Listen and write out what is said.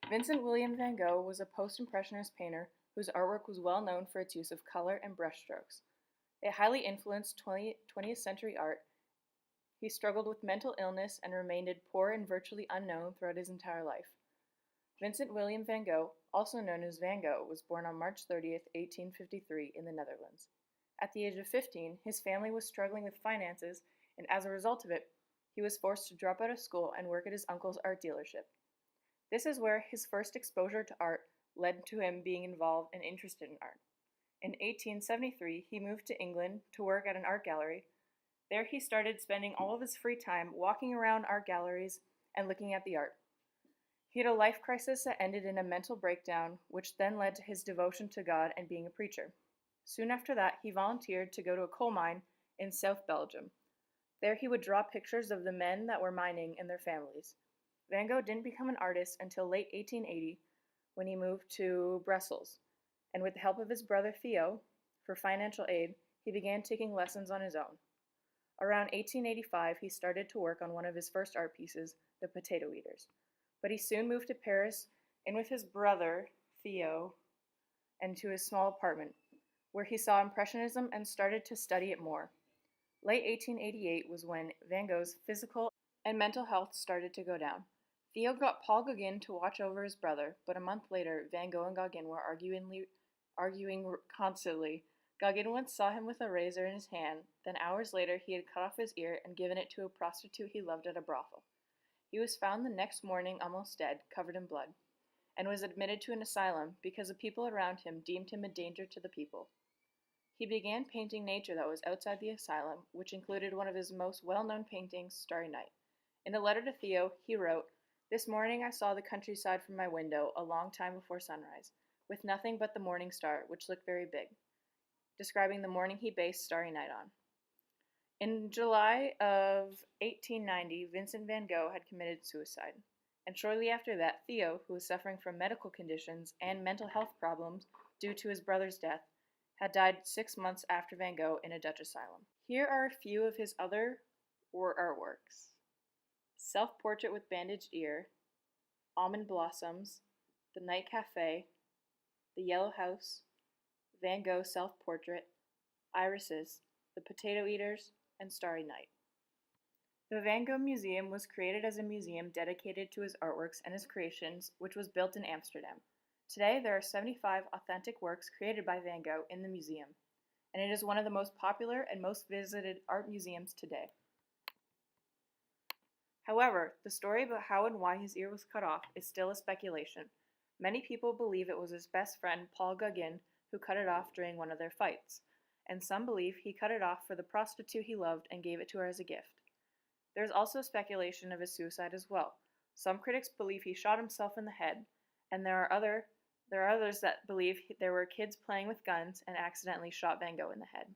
Vincent William van Gogh was a post-impressionist painter whose artwork was well known for its use of color and brushstrokes. It highly influenced 20th century art. He struggled with mental illness and remained poor and virtually unknown throughout his entire life. Vincent William van Gogh, also known as Van Gogh, was born on March 30th, 1853 in the Netherlands. At the age of 15, his family was struggling with finances, and as a result of it, he was forced to drop out of school and work at his uncle's art dealership. This is where his first exposure to art led to him being involved and interested in art. In 1873, he moved to England to work at an art gallery. There he started spending all of his free time walking around art galleries and looking at the art. He had a life crisis that ended in a mental breakdown, which then led to his devotion to God and being a preacher. Soon after that, he volunteered to go to a coal mine in South Belgium. There he would draw pictures of the men that were mining and their families. Van Gogh didn't become an artist until late 1880 when he moved to Brussels, and with the help of his brother Theo for financial aid, he began taking lessons on his own. Around 1885, he started to work on one of his first art pieces, the Potato Eaters. But he soon moved to Paris in with his brother Theo and to his small apartment, where he saw Impressionism and started to study it more. Late 1888 was when Van Gogh's physical and mental health started to go down. Theo got Paul Gauguin to watch over his brother, but a month later, Van Gogh and Gauguin were arguing constantly. Gauguin once saw him with a razor in his hand, then hours later he had cut off his ear and given it to a prostitute he loved at a brothel. He was found the next morning almost dead, covered in blood, and was admitted to an asylum because the people around him deemed him a danger to the people. He began painting nature that was outside the asylum, which included one of his most well-known paintings, Starry Night. In a letter to Theo, he wrote, "This morning I saw the countryside from my window a long time before sunrise, with nothing but the morning star, which looked very big," describing the morning he based Starry Night on. In July of 1890, Vincent van Gogh had committed suicide, and shortly after that, Theo, who was suffering from medical conditions and mental health problems due to his brother's death, had died 6 months after Van Gogh in a Dutch asylum. Here are a few of his other artworks: Self-Portrait with Bandaged Ear, Almond Blossoms, The Night Cafe, The Yellow House, Van Gogh Self-Portrait, Irises, The Potato Eaters, and Starry Night. The Van Gogh Museum was created as a museum dedicated to his artworks and his creations, which was built in Amsterdam. Today, there are 75 authentic works created by Van Gogh in the museum, and it is one of the most popular and most visited art museums today. However, the story about how and why his ear was cut off is still a speculation. Many people believe it was his best friend, Paul Gauguin, who cut it off during one of their fights, and some believe he cut it off for the prostitute he loved and gave it to her as a gift. There is also speculation of his suicide as well. Some critics believe he shot himself in the head, and there are others that believe there were kids playing with guns and accidentally shot Van Gogh in the head.